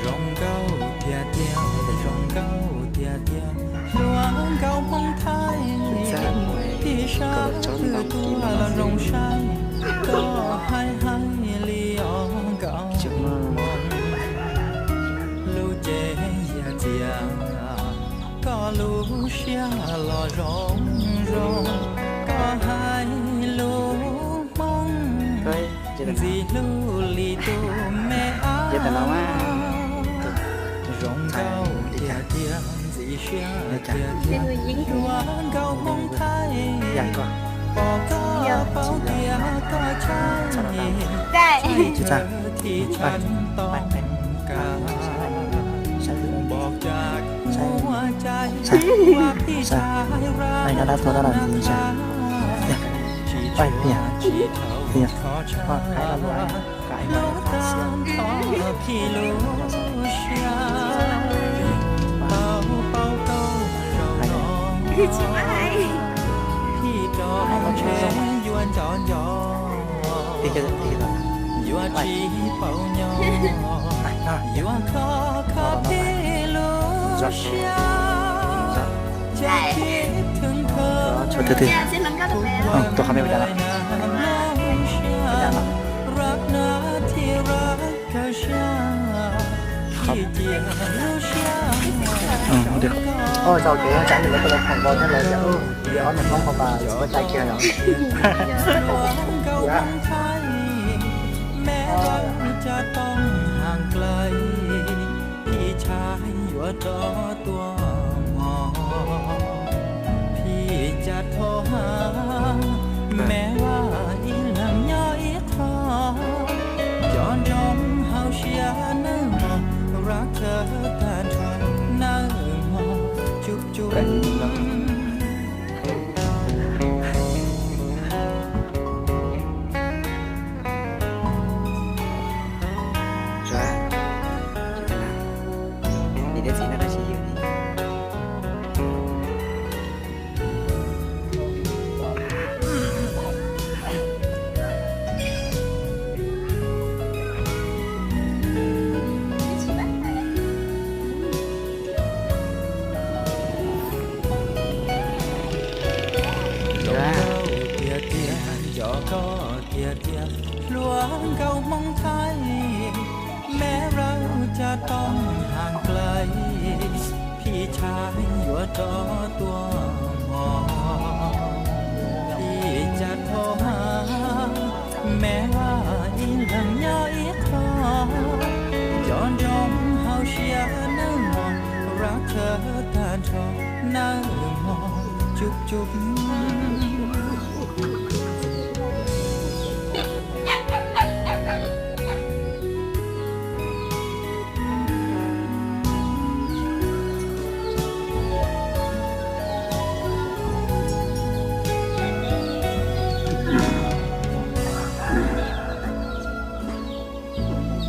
rong câu tia tia rong câu tia tia luang câu mong thái thì sao từ tua là rong sai có hai li ông câu lu chê ya chia có lu xia lò rong rong có hai lu mong gì lu li tu mẹ Vậy là nó á rong câu tia tia gì xia tia tia luang câu mong thái Dạ con bỏ có bao tia có trái Đây. Chứ sao thìฉันต้องการบอกจากหัวใจว่าพี่ชายรัก Anh đã thua đó là gì chứ Vậy nhỉ Nhỉ Con cái là loại Cái mà phát xiên พี่รู้เชียเป่าเป่าเป่าเราน้อง Chị ai? พี่จอมแช่ยวนจอนยอ Đi cái gì rồi ยัวจีเป่าหยอ Này nó ยัวคอคอพี่รู้เชียจะคิดถึงเธอ Cho từ từ Dạ, xin lắng cao được bé. Tôi không biết bây giờ nào รักนะที่รักเธอเชียที่จริงรู้เชีย Được Ôi sao kìa chẳng được cái phòng con thế này chứ Vì đó mình không có bà có tay kia rồi แม้เราจะต้องห่างไกลพี่ชายอยู่รอตัวหมอพี่จะโทรหาแม้ว่าอีหลังย่ออีทอย้อนยมเฮาเชียร์นั่งมองรักเธอตาทอนนั่งมองจุบจุบ Ra Chị thế nào Đi đến gì nó đã chỉ yêu đi Chị bắt phải. Ra tia tia gió có tia tia หลวงเก่ามองไทยแม้เราจะต้องห่างไกลพี่ชายอยู่รอตัวหมอพี่จะโทรหาแม้ว่าอีหลังย่ออีทอย้อนยมเฮาเชียร์นั่งมองรักเธอตาทองนั่งมองจุบจุบ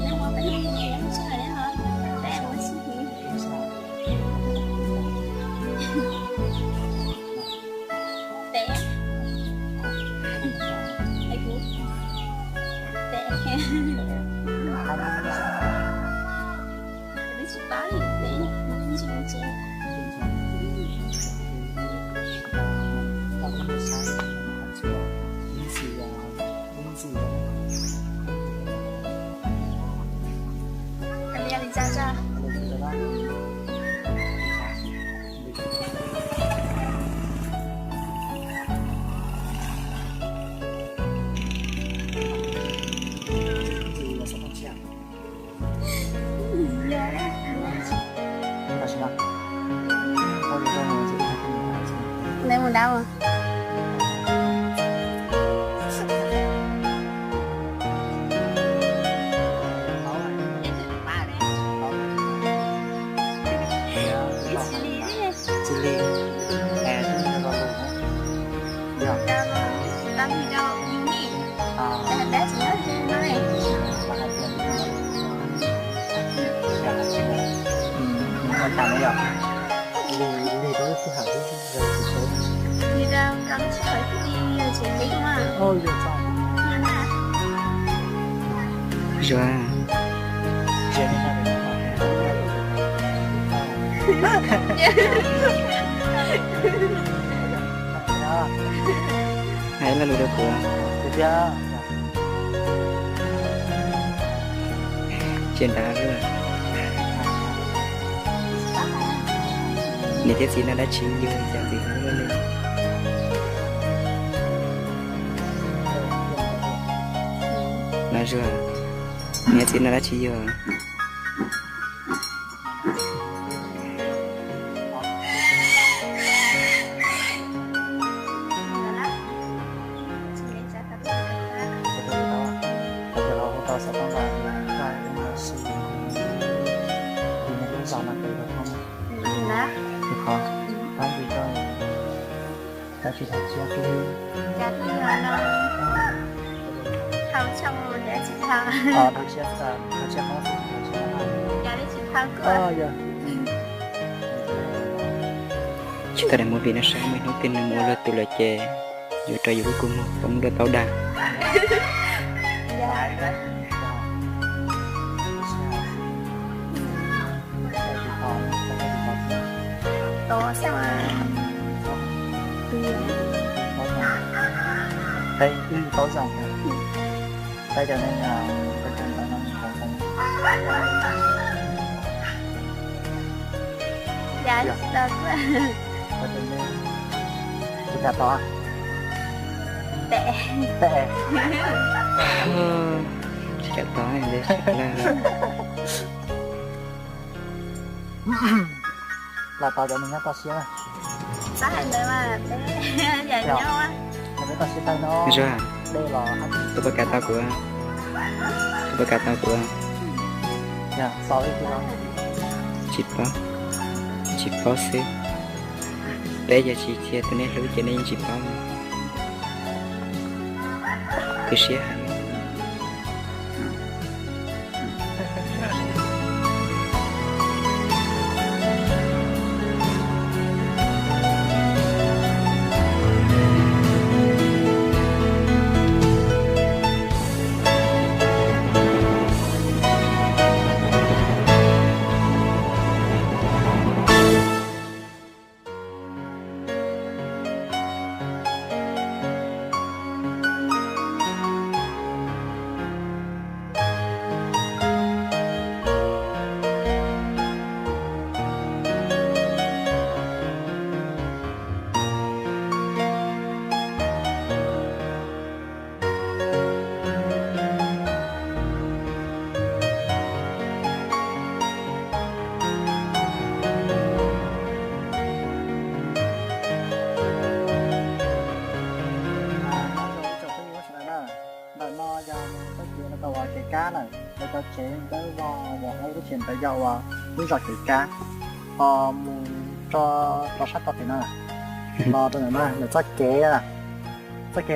Nếu mà phải đi thì em chơi đấy hả? Để em muốn xin nghỉ. Để Ai cứu? Để Để chị báo đi. Để Không chị không chị. Em đi ăn đi ra ra. Đây một đau à? Chili And Đau Đau thì đau nhưng nhỉ? À Để bé chỉ nhớ thêm này. Còn tạm đấy à Lì đó thì hẳn rồi thì số Thì đang chỉ phải đi chuyển lý mà. Ôi được rồi Nhưng mà Rồi Chuyện này là Hãy là lùi được của được chưa trên đá rồi nếu thiết sĩ nó đã chín rồi chẳng gì nữa lên là chưa nếu thiết nó đã chín rồi ta chỉ thật chia cho Dạ thì nó thao trong rồi để chị thao. thật chia không Dạ để chị thao cửa. giờ chúng ta đã muốn vì nó sáng mình không tin là mua là từ lời chè dù cho dù cuối cùng không được tao đà Dạ. Tổ sao mà đây có dòng đây cho nên là cái chân ta nó không dạ được quá. có cho nên chúng ta to Tệ. tệ chắc to này là to cho mình to xíu này Có hai đứa mà bé dạy nhau á. mình to xíu tay nó rồi à đây là tôi bắt tao của dạ so với cái đó chỉ có xí bây giờ chị chia tôi nên lưu cho nên chỉ có cái xí cá này để cho chế tới vào một cái chuyện tới dầu với giọt cái cá cho sát tập thế này lo cho này là chắc kế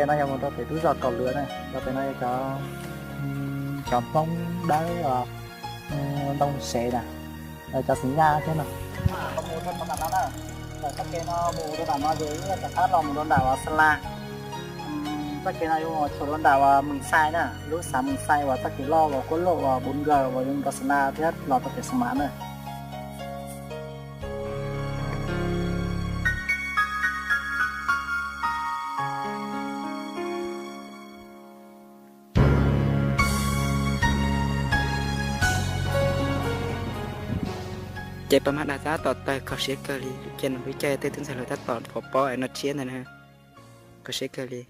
này một cái túi giọt cầu lửa này cho cái này cho bông đá đông xế này rồi cho xí nha thế nào mua thân một nó nè rồi chắc kế nó mua cái nó dưới cái khác là một con đảo Sơn La tất cái này mà chỗ con đảo mình sai nè lúc sáng mình sai và tất cái lo vào có lộ vào 4G và những cái Sana thứ nhất là tất cái smart này chạyประมาณนั้นต่อไปเขาเช็คเกอรี่เจนวิจัยเต้นถึงสารตัดต่อพอปอไอ้นัดเชียนนะฮะเขาเช็คเกอรี่